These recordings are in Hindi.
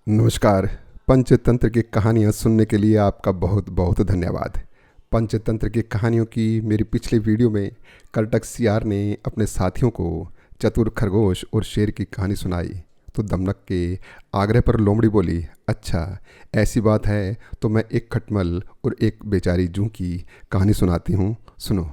नमस्कार। पंचतंत्र की कहानियाँ सुनने के लिए आपका बहुत बहुत धन्यवाद। पंचतंत्र की कहानियों की मेरी पिछली वीडियो में करटक सियार ने अपने साथियों को चतुर खरगोश और शेर की कहानी सुनाई तो दमनक के आग्रह पर लोमड़ी बोली, अच्छा ऐसी बात है तो मैं एक खटमल और एक बेचारी जूं की कहानी सुनाती हूँ, सुनो।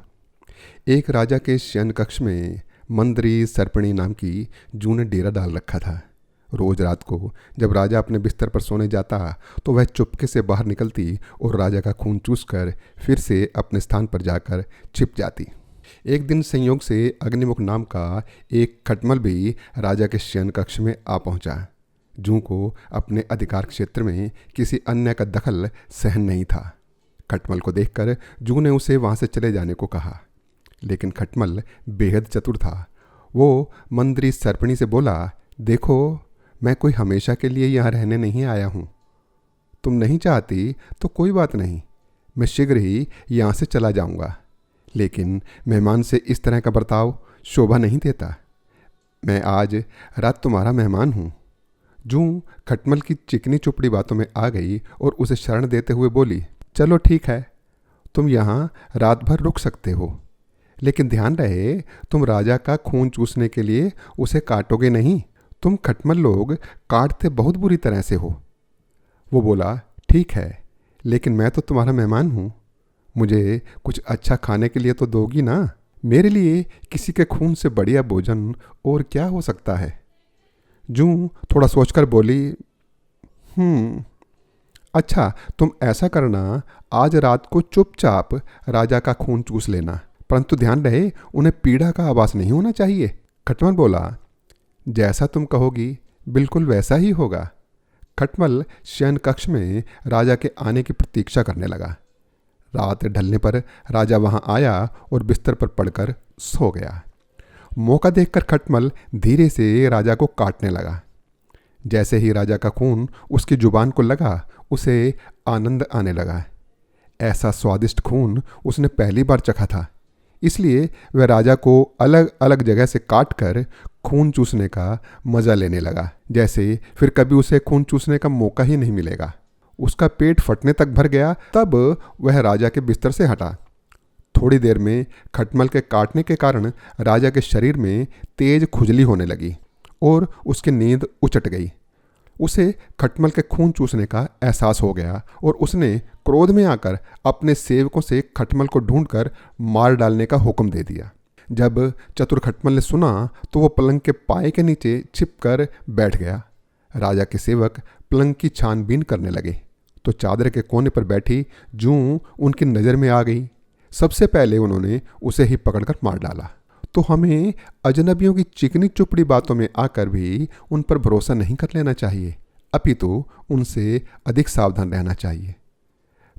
एक राजा के शयन कक्ष में मंदरी सर्पिणी नाम की जूं ने डेरा डाल रखा था। रोज रात को जब राजा अपने बिस्तर पर सोने जाता तो वह चुपके से बाहर निकलती और राजा का खून चूसकर फिर से अपने स्थान पर जाकर छिप जाती। एक दिन संयोग से अग्निमुख नाम का एक खटमल भी राजा के शयन कक्ष में आ पहुंचा। जूं को अपने अधिकार क्षेत्र में किसी अन्य का दखल सहन नहीं था। खटमल को देखकर जूं ने उसे वहां से चले जाने को कहा, लेकिन खटमल बेहद चतुर था। वो मंदरी सर्पिणी से बोला, देखो मैं कोई हमेशा के लिए यहाँ रहने नहीं आया हूँ। तुम नहीं चाहती तो कोई बात नहीं, मैं शीघ्र ही यहाँ से चला जाऊँगा, लेकिन मेहमान से इस तरह का बर्ताव शोभा नहीं देता। मैं आज रात तुम्हारा मेहमान हूँ। जूं खटमल की चिकनी चुपड़ी बातों में आ गई और उसे शरण देते हुए बोली, चलो ठीक है, तुम यहाँ रात भर रुक सकते हो, लेकिन ध्यान रहे तुम राजा का खून चूसने के लिए उसे काटोगे नहीं। तुम खटमल लोग काटते बहुत बुरी तरह से हो। वो बोला, ठीक है, लेकिन मैं तो तुम्हारा मेहमान हूँ, मुझे कुछ अच्छा खाने के लिए तो दोगी ना। मेरे लिए किसी के खून से बढ़िया भोजन और क्या हो सकता है। जूं थोड़ा सोचकर बोली, अच्छा तुम ऐसा करना, आज रात को चुपचाप राजा का खून चूस लेना, परंतु ध्यान रहे उन्हें पीड़ा का आभास नहीं होना चाहिए। खटमल बोला, जैसा तुम कहोगी बिल्कुल वैसा ही होगा। खटमल शयन कक्ष में राजा के आने की प्रतीक्षा करने लगा। रात ढलने पर राजा वहां आया और बिस्तर पर पड़कर सो गया। मौका देखकर खटमल धीरे से राजा को काटने लगा। जैसे ही राजा का खून उसकी जुबान को लगा, उसे आनंद आने लगा। ऐसा स्वादिष्ट खून उसने पहली बार चखा था, इसलिए वह राजा को अलग अलग जगह से काट कर खून चूसने का मज़ा लेने लगा, जैसे फिर कभी उसे खून चूसने का मौका ही नहीं मिलेगा। उसका पेट फटने तक भर गया, तब वह राजा के बिस्तर से हटा। थोड़ी देर में खटमल के काटने के कारण राजा के शरीर में तेज खुजली होने लगी और उसकी नींद उचट गई। उसे खटमल के खून चूसने का एहसास हो गया और उसने क्रोध में आकर अपने सेवकों से खटमल को ढूंढकर मार डालने का हुक्म दे दिया। जब चतुर खटमल ने सुना तो वो पलंग के पाए के नीचे छिपकर बैठ गया। राजा के सेवक पलंग की छानबीन करने लगे तो चादर के कोने पर बैठी जूं उनकी नज़र में आ गई। सबसे पहले उन्होंने उसे ही पकड़कर मार डाला। तो हमें अजनबियों की चिकनी चुपड़ी बातों में आकर भी उन पर भरोसा नहीं कर लेना चाहिए, अपितु उनसे अधिक सावधान रहना चाहिए।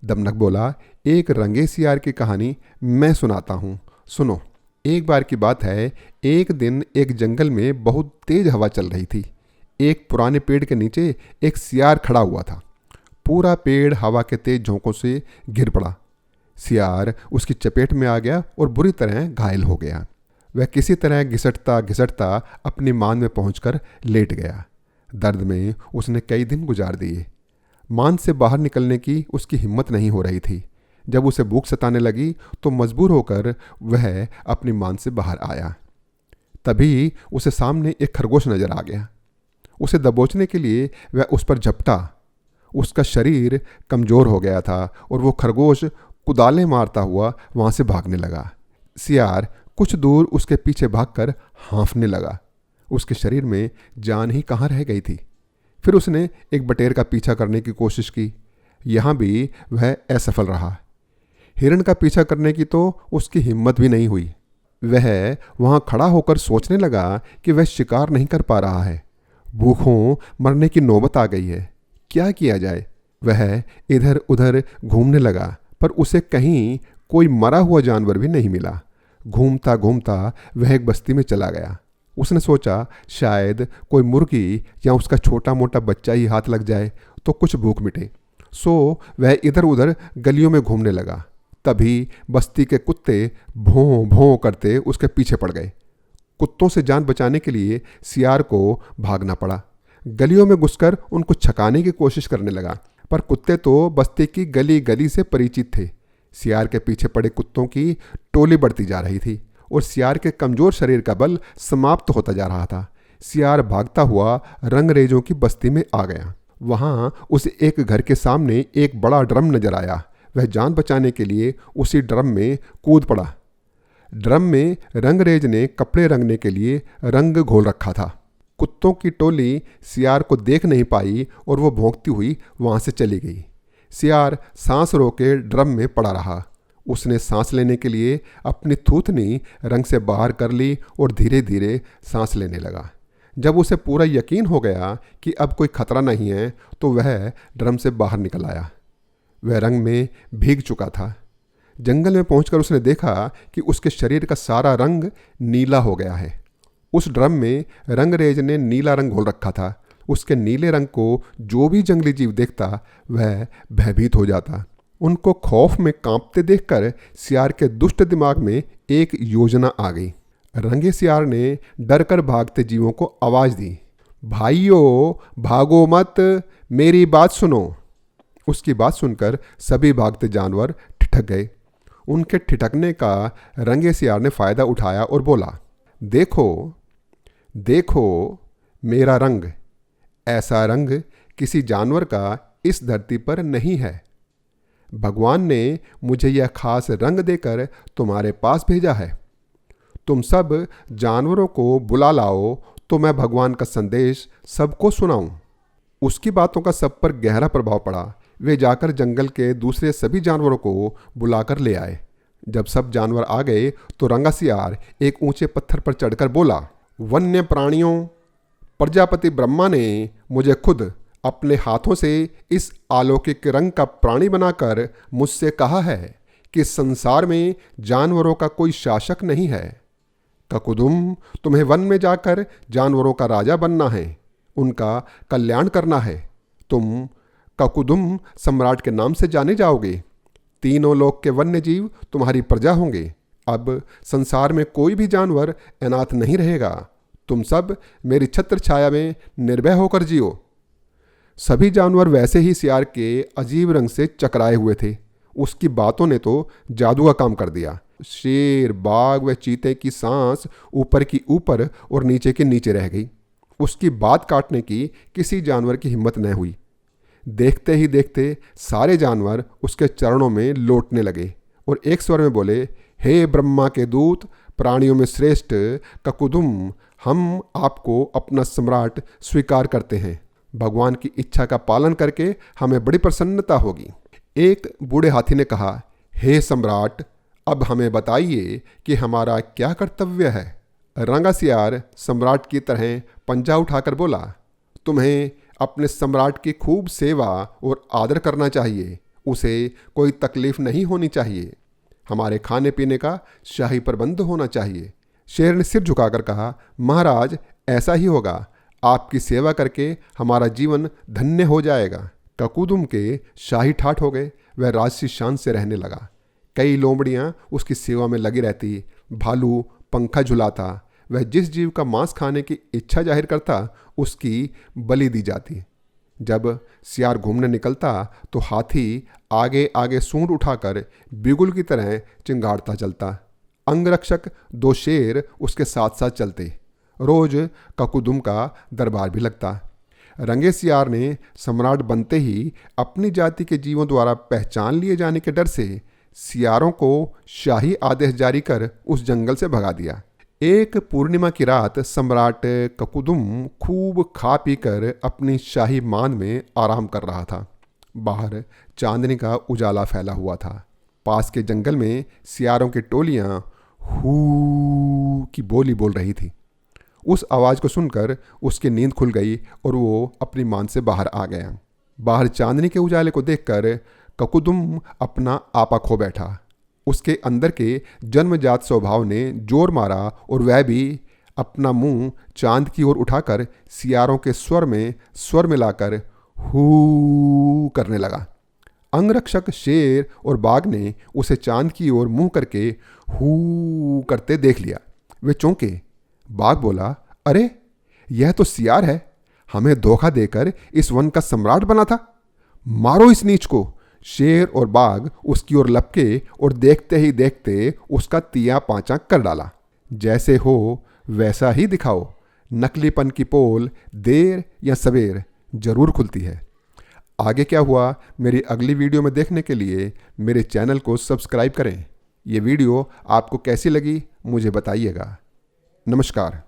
दमनक बोला, एक रंगे सियार की कहानी मैं सुनाता हूँ, सुनो। एक बार की बात है, एक दिन एक जंगल में बहुत तेज हवा चल रही थी। एक पुराने पेड़ के नीचे एक सियार खड़ा हुआ था। पूरा पेड़ हवा के तेज झोंकों से गिर पड़ा। सियार उसकी चपेट में आ गया और बुरी तरह घायल हो गया। वह किसी तरह घिसटता घिसटता अपनी मान में पहुंचकर लेट गया। दर्द में उसने कई दिन गुजार दिए। मान से बाहर निकलने की उसकी हिम्मत नहीं हो रही थी। जब उसे भूख सताने लगी तो मजबूर होकर वह अपनी मान से बाहर आया। तभी उसे सामने एक खरगोश नजर आ गया। उसे दबोचने के लिए वह उस पर झपटा। उसका शरीर कमजोर हो गया था और वो खरगोश कुदाले मारता हुआ वहां से भागने लगा। सियार कुछ दूर उसके पीछे भागकर हाँफने लगा। उसके शरीर में जान ही कहाँ रह गई थी। फिर उसने एक बटेर का पीछा करने की कोशिश की, यहाँ भी वह असफल रहा। हिरण का पीछा करने की तो उसकी हिम्मत भी नहीं हुई। वह वहाँ खड़ा होकर सोचने लगा कि वह शिकार नहीं कर पा रहा है। भूखों मरने की नौबत आ गई है, क्या किया जाए। वह इधर उधर घूमने लगा, पर उसे कहीं कोई मरा हुआ जानवर भी नहीं मिला। घूमता घूमता वह एक बस्ती में चला गया। उसने सोचा शायद कोई मुर्गी या उसका छोटा मोटा बच्चा ही हाथ लग जाए तो कुछ भूख मिटे। सो वह इधर उधर गलियों में घूमने लगा। तभी बस्ती के कुत्ते भों भों करते उसके पीछे पड़ गए। कुत्तों से जान बचाने के लिए सियार को भागना पड़ा। गलियों में घुसकर उनको छकाने की कोशिश करने लगा, पर कुत्ते तो बस्ती की गली गली से परिचित थे। सियार के पीछे पड़े कुत्तों की टोली बढ़ती जा रही थी और सियार के कमजोर शरीर का बल समाप्त होता जा रहा था। सियार भागता हुआ रंगरेजों की बस्ती में आ गया। वहां उसे एक घर के सामने एक बड़ा ड्रम नजर आया। वह जान बचाने के लिए उसी ड्रम में कूद पड़ा। ड्रम में रंगरेज ने कपड़े रंगने के लिए रंग घोल रखा था। कुत्तों की टोली सियार को देख नहीं पाई और वो भौंकती हुई वहां से चली गई। सियार सांस रोके ड्रम में पड़ा रहा। उसने सांस लेने के लिए अपनी थूथनी रंग से बाहर कर ली और धीरे धीरे सांस लेने लगा। जब उसे पूरा यकीन हो गया कि अब कोई खतरा नहीं है तो वह ड्रम से बाहर निकल आया। वह रंग में भीग चुका था। जंगल में पहुंचकर उसने देखा कि उसके शरीर का सारा रंग नीला हो गया है। उस ड्रम में रंगरेज ने नीला रंग घोल रखा था। उसके नीले रंग को जो भी जंगली जीव देखता वह भयभीत हो जाता। उनको खौफ में कांपते देखकर सियार के दुष्ट दिमाग में एक योजना आ गई। रंगे सियार ने डरकर भागते जीवों को आवाज दी, भाइयों भागो मत, मेरी बात सुनो। उसकी बात सुनकर सभी भागते जानवर ठिठक गए। उनके ठिठकने का रंगे सियार ने फायदा उठाया और बोला, देखो देखो मेरा रंग, ऐसा रंग किसी जानवर का इस धरती पर नहीं है। भगवान ने मुझे यह खास रंग देकर तुम्हारे पास भेजा है। तुम सब जानवरों को बुला लाओ तो मैं भगवान का संदेश सबको सुनाऊं। उसकी बातों का सब पर गहरा प्रभाव पड़ा। वे जाकर जंगल के दूसरे सभी जानवरों को बुलाकर ले आए। जब सब जानवर आ गए तो रंगा सियार एक ऊंचे पत्थर पर चढ़कर बोला, वन्य प्राणियों, प्रजापति ब्रह्मा ने मुझे खुद अपने हाथों से इस अलौकिक रंग का प्राणी बनाकर मुझसे कहा है कि संसार में जानवरों का कोई शासक नहीं है। ककुदुम, तुम्हें वन में जाकर जानवरों का राजा बनना है, उनका कल्याण करना है। तुम ककुदुम सम्राट के नाम से जाने जाओगे। तीनों लोक के वन्य जीव तुम्हारी प्रजा होंगे। अब संसार में कोई भी जानवर अनाथ नहीं रहेगा। तुम सब मेरी छत्र छाया में निर्भय होकर जियो। सभी जानवर वैसे ही सियार के अजीब रंग से चकराए हुए थे। उसकी बातों ने तो जादू का काम कर दिया। शेर, बाघ व चीते की सांस ऊपर की ऊपर और नीचे के नीचे रह गई। उसकी बात काटने की किसी जानवर की हिम्मत न हुई। देखते ही देखते सारे जानवर उसके चरणों में लौटने लगे और एक स्वर में बोले, हे ब्रह्मा के दूत, प्राणियों में श्रेष्ठ ककुदुम, हम आपको अपना सम्राट स्वीकार करते हैं। भगवान की इच्छा का पालन करके हमें बड़ी प्रसन्नता होगी। एक बूढ़े हाथी ने कहा, हे सम्राट, अब हमें बताइए कि हमारा क्या कर्तव्य है। रंगा सियार सम्राट की तरह पंजा उठाकर बोला, तुम्हें अपने सम्राट की खूब सेवा और आदर करना चाहिए। उसे कोई तकलीफ नहीं होनी चाहिए। हमारे खाने पीने का शाही प्रबंध होना चाहिए। शेर ने सिर झुकाकर कहा, महाराज, ऐसा ही होगा। आपकी सेवा करके हमारा जीवन धन्य हो जाएगा। ककुदुम के शाही ठाठ हो गए। वह राजसी शान से रहने लगा। कई लोमड़ियाँ उसकी सेवा में लगी रहती। भालू पंखा झुलाता। वह जिस जीव का मांस खाने की इच्छा जाहिर करता उसकी बलि दी जाती। जब सियार घूमने निकलता तो हाथी आगे आगे सूंड उठाकर बिगुल की तरह चिंगाड़ता चलता। अंगरक्षक 2 शेर उसके साथ साथ चलते। रोज ककुदुम का दरबार भी लगता। रंगे सियार ने सम्राट बनते ही अपनी जाति के जीवों द्वारा पहचान लिए जाने के डर से सियारों को शाही आदेश जारी कर उस जंगल से भगा दिया। एक पूर्णिमा की रात सम्राट ककुदुम खूब खा पी कर अपनी शाही मान में आराम कर रहा था। बाहर चांदनी का उजाला फैला हुआ था। पास के जंगल में सियारों की टोलियां हू की बोली बोल रही थी। उस आवाज़ को सुनकर उसकी नींद खुल गई और वो अपनी मान से बाहर आ गया। बाहर चांदनी के उजाले को देखकर ककुदुम अपना आपा खो बैठा। उसके अंदर के जन्मजात स्वभाव ने जोर मारा और वह भी अपना मुंह चांद की ओर उठाकर सियारों के स्वर में स्वर मिलाकर हू करने लगा। अंगरक्षक शेर और बाघ ने उसे चांद की ओर मुंह करके हू करते देख लिया। वे चौंके। बाघ बोला, अरे यह तो सियार है। हमें धोखा देकर इस वन का सम्राट बना था। मारो इस नीच को। शेर और बाघ उसकी ओर लपके और देखते ही देखते उसका तिया पांचा कर डाला। जैसे हो वैसा ही दिखाओ। नकलीपन की पोल देर या सवेर जरूर खुलती है। आगे क्या हुआ मेरी अगली वीडियो में देखने के लिए मेरे चैनल को सब्सक्राइब करें। ये वीडियो आपको कैसी लगी मुझे बताइएगा। नमस्कार।